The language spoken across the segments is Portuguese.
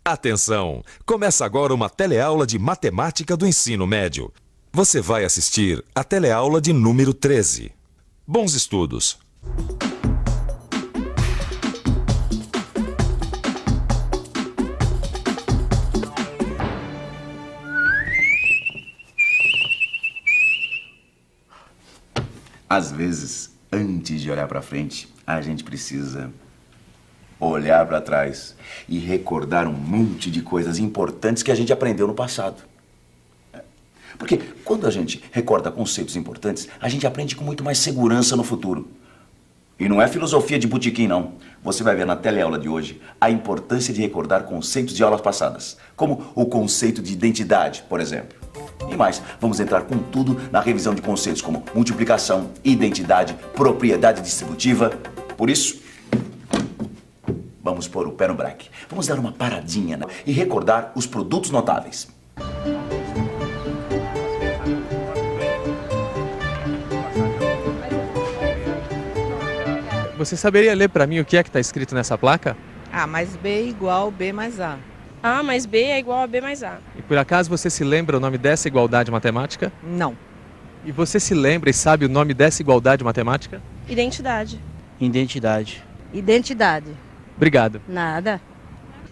Atenção! Começa agora uma teleaula de matemática do ensino médio. Você vai assistir a teleaula de número 13. Bons estudos! Às vezes, antes de olhar para frente, a gente precisa olhar para trás e recordar um monte de coisas importantes que a gente aprendeu no passado. Porque quando a gente recorda conceitos importantes, a gente aprende com muito mais segurança no futuro. E não é filosofia de botequim, não. Você vai ver na teleaula de hoje a importância de recordar conceitos de aulas passadas, como o conceito de identidade, por exemplo. E mais, vamos entrar com tudo na revisão de conceitos como multiplicação, identidade, propriedade distributiva. Por isso, vamos pôr o pé no breque. Vamos dar uma paradinha e recordar os produtos notáveis. Você saberia ler para mim o que é que está escrito nessa placa? A mais B igual B mais A. A mais B é igual a B mais A. E por acaso você se lembra o nome dessa igualdade matemática? Não. E você se lembra e sabe o nome dessa igualdade matemática? Identidade. Identidade. Identidade. Obrigado. Nada.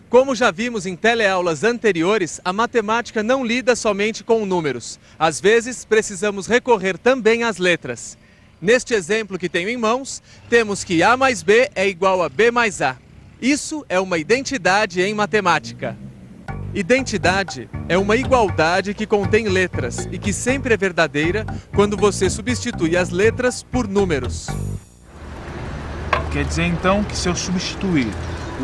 Como já vimos em teleaulas anteriores, a matemática não lida somente com números. Às vezes, precisamos recorrer também às letras. Neste exemplo que tenho em mãos, temos que A mais B é igual a B mais A. Isso é uma identidade em matemática. Identidade é uma igualdade que contém letras e que sempre é verdadeira quando você substitui as letras por números. Quer dizer então que se eu substituir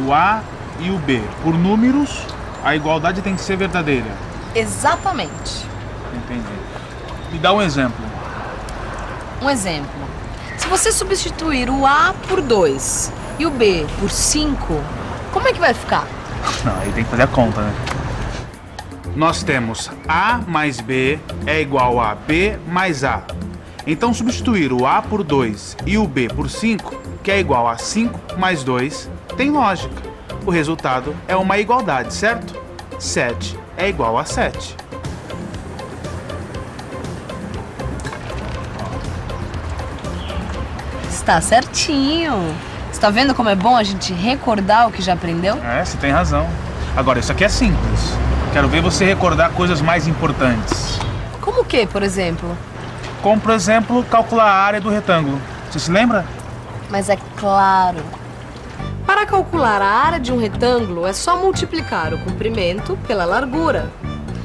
o A e o B por números, a igualdade tem que ser verdadeira? Exatamente. Entendi. Me dá um exemplo. Um exemplo. Se você substituir o A por 2 e o B por 5, como é que vai ficar? Não, aí tem que fazer a conta, né? Nós temos A mais B é igual a B mais A. Então substituir o A por 2 e o B por 5, que é igual a 5 mais 2, tem lógica. O resultado é uma igualdade, certo? 7 é igual a 7. Está certinho. Está vendo como é bom a gente recordar o que já aprendeu? É, você tem razão. Agora, isso aqui é simples. Quero ver você recordar coisas mais importantes. Como o que, por exemplo? Como, por exemplo, calcular a área do retângulo. Você se lembra? Mas é claro. Para calcular a área de um retângulo, é só multiplicar o comprimento pela largura.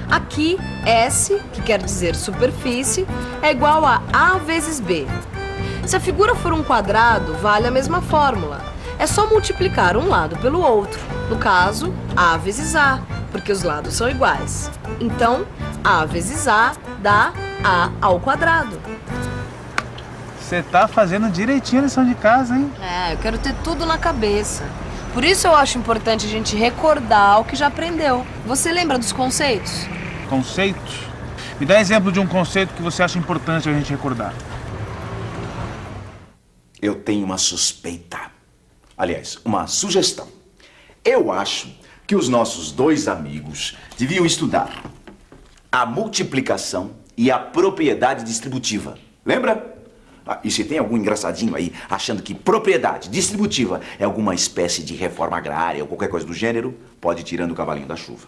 Aqui, S, que quer dizer superfície, é igual a A vezes B. Se a figura for um quadrado, vale a mesma fórmula. É só multiplicar um lado pelo outro. No caso, A vezes A, porque os lados são iguais. Então, A vezes A dá A ao quadrado. Você tá fazendo direitinho a lição de casa, hein? É, eu quero ter tudo na cabeça. Por isso eu acho importante a gente recordar o que já aprendeu. Você lembra dos conceitos? Conceitos? Me dá exemplo de um conceito que você acha importante a gente recordar. Eu tenho uma suspeita. Aliás, uma sugestão. Eu acho que os nossos dois amigos deviam estudar a multiplicação e a propriedade distributiva. Lembra? E se tem algum engraçadinho aí achando que propriedade distributiva é alguma espécie de reforma agrária ou qualquer coisa do gênero, pode ir tirando o cavalinho da chuva.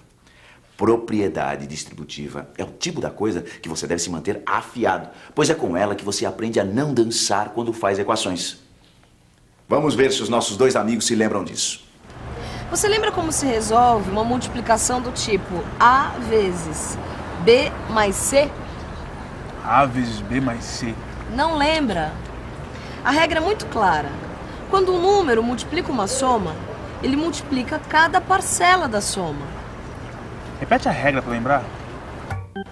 Propriedade distributiva é o tipo da coisa que você deve se manter afiado, pois é com ela que você aprende a não dançar quando faz equações. Vamos ver se os nossos dois amigos se lembram disso. Você lembra como se resolve uma multiplicação do tipo A vezes B mais C? A vezes B mais C. Não lembra? A regra é muito clara. Quando um número multiplica uma soma, ele multiplica cada parcela da soma. Repete a regra para lembrar.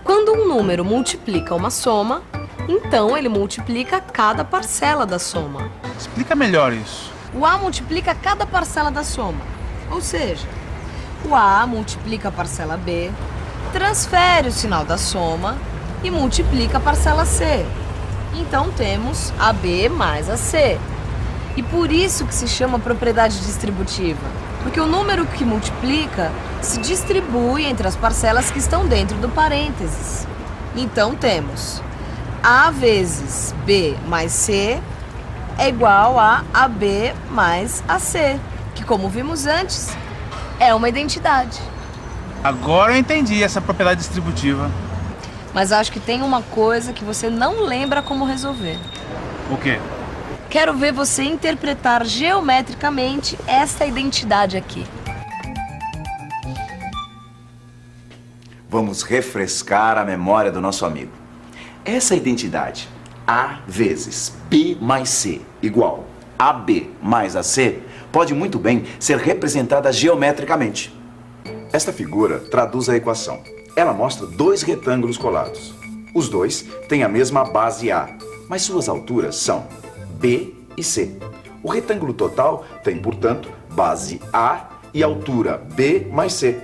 Quando um número multiplica uma soma, então ele multiplica cada parcela da soma. Explica melhor isso. O A multiplica cada parcela da soma. Ou seja, o A multiplica a parcela B, transfere o sinal da soma e multiplica a parcela C. Então temos AB mais AC. E por isso que se chama propriedade distributiva. Porque o número que multiplica se distribui entre as parcelas que estão dentro do parênteses. Então temos A vezes B mais C é igual a AB mais AC, que, como vimos antes, é uma identidade. Agora eu entendi essa propriedade distributiva. Mas acho que tem uma coisa que você não lembra como resolver. O quê? Quero ver você interpretar geometricamente esta identidade aqui. Vamos refrescar a memória do nosso amigo. Essa identidade, A vezes B mais C igual AB mais AC, pode muito bem ser representada geometricamente. Esta figura traduz a equação. Ela mostra dois retângulos colados. Os dois têm a mesma base A, mas suas alturas são B e C. O retângulo total tem, portanto, base A e altura B mais C.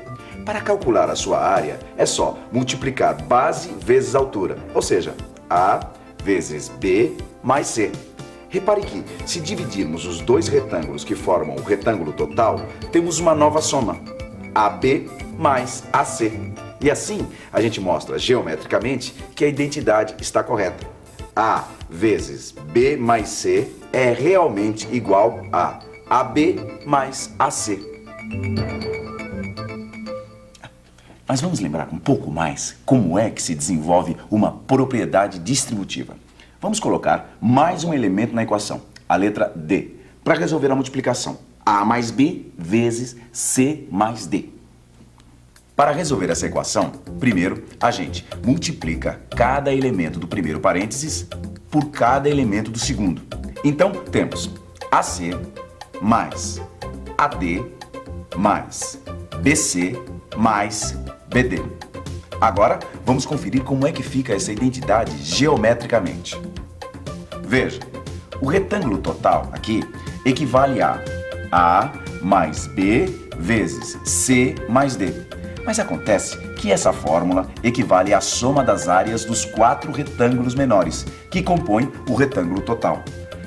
Para calcular a sua área, é só multiplicar base vezes altura, ou seja, A vezes B mais C. Repare que, se dividirmos os dois retângulos que formam o retângulo total, temos uma nova soma, AB mais AC. E assim, a gente mostra geometricamente que a identidade está correta. A vezes B mais C é realmente igual a AB mais AC. Mas vamos lembrar um pouco mais como é que se desenvolve uma propriedade distributiva. Vamos colocar mais um elemento na equação, a letra D, para resolver a multiplicação. A mais B vezes C mais D. Para resolver essa equação, primeiro a gente multiplica cada elemento do primeiro parênteses por cada elemento do segundo. Então temos AC mais AD mais BC mais BD. Agora vamos conferir como é que fica essa identidade geometricamente. Veja, o retângulo total aqui equivale a A mais B vezes C mais D. Mas acontece que essa fórmula equivale à soma das áreas dos 4 retângulos menores, que compõem o retângulo total.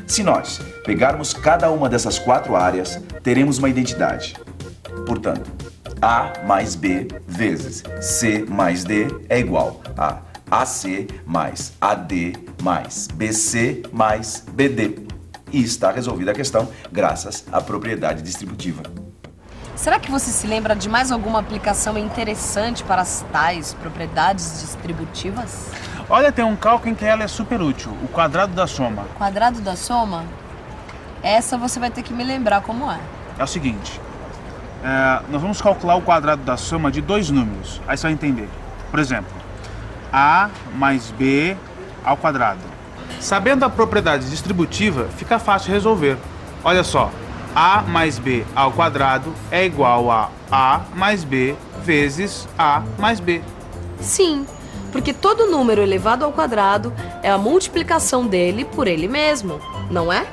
Se nós pegarmos cada uma dessas 4 áreas, teremos uma identidade. Portanto, A mais B vezes C mais D é igual a AC mais AD mais BC mais BD. E está resolvida a questão graças à propriedade distributiva. Será que você se lembra de mais alguma aplicação interessante para as tais propriedades distributivas? Olha, tem um cálculo em que ela é super útil, o quadrado da soma. Quadrado da soma? Essa você vai ter que me lembrar como é. É o seguinte, nós vamos calcular o quadrado da soma de dois números, aí você vai entender. Por exemplo, A mais B ao quadrado. Sabendo a propriedade distributiva, fica fácil resolver. Olha só, A mais B ao quadrado é igual a A mais B vezes A mais B. Sim, porque todo número elevado ao quadrado é a multiplicação dele por ele mesmo, não é?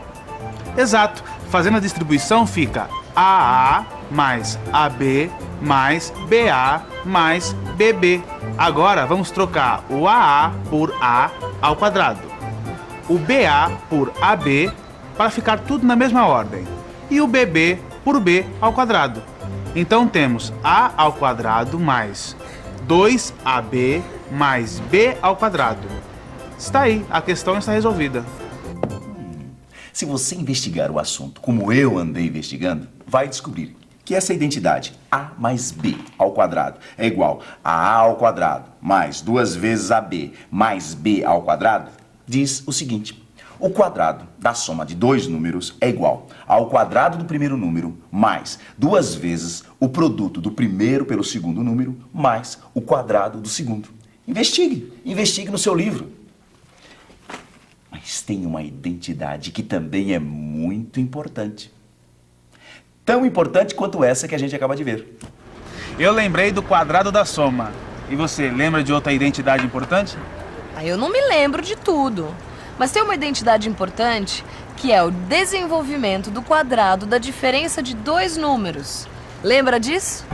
Exato. Fazendo a distribuição fica AA mais AB mais BA mais BB. Agora vamos trocar o AA por A ao quadrado, o BA por AB para ficar tudo na mesma ordem e o BB por B ao quadrado. Então temos A ao quadrado mais 2AB mais B ao quadrado. Está aí, a questão está resolvida. Se você investigar o assunto como eu andei investigando, vai descobrir que essa identidade A mais B ao quadrado é igual a A ao quadrado mais 2 vezes AB mais B ao quadrado diz o seguinte: o quadrado da soma de dois números é igual ao quadrado do primeiro número mais 2 vezes o produto do primeiro pelo segundo número mais o quadrado do segundo. Investigue no seu livro. Mas tem uma identidade que também é muito importante. Tão importante quanto essa que a gente acaba de ver. Eu lembrei do quadrado da soma. E você, lembra de outra identidade importante? Eu não me lembro de tudo. Mas tem uma identidade importante que é o desenvolvimento do quadrado da diferença de dois números. Lembra disso?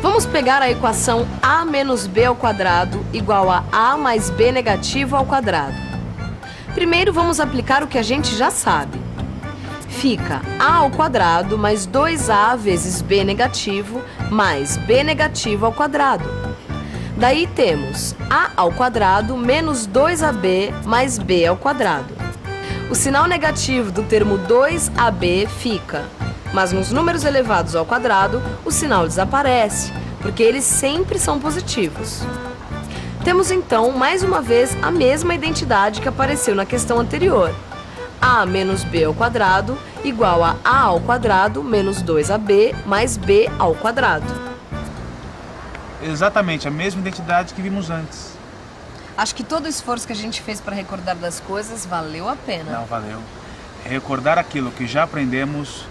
Vamos pegar a equação A menos B ao quadrado igual a A mais B negativo ao quadrado. Primeiro vamos aplicar o que a gente já sabe. fica a ao quadrado mais 2a vezes b negativo mais b negativo ao quadrado. Daí temos a ao quadrado menos 2ab mais b ao quadrado. O sinal negativo do termo 2ab fica, mas nos números elevados ao quadrado o sinal desaparece, porque eles sempre são positivos. Temos então, mais uma vez, a mesma identidade que apareceu na questão anterior. A menos b ao quadrado igual a ao quadrado menos 2ab mais b ao quadrado. Exatamente, a mesma identidade que vimos antes. Acho que todo o esforço que a gente fez para recordar das coisas valeu a pena. Não, valeu. Recordar aquilo que já aprendemos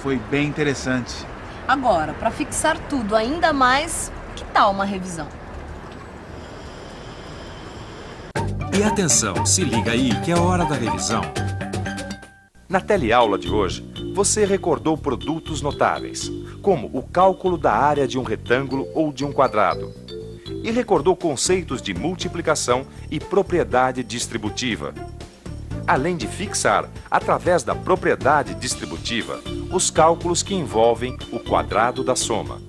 foi bem interessante. Agora, para fixar tudo ainda mais, que tal uma revisão? E atenção, se liga aí que é hora da revisão. Na teleaula de hoje, você recordou produtos notáveis, como o cálculo da área de um retângulo ou de um quadrado. E recordou conceitos de multiplicação e propriedade distributiva. Além de fixar, através da propriedade distributiva, os cálculos que envolvem o quadrado da soma.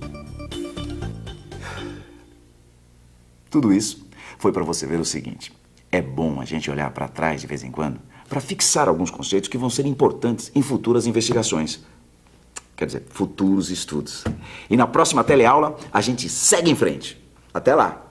Tudo isso foi para você ver o seguinte. É bom a gente olhar para trás de vez em quando para fixar alguns conceitos que vão ser importantes em futuras investigações. Quer dizer, futuros estudos. E na próxima teleaula a gente segue em frente. Até lá!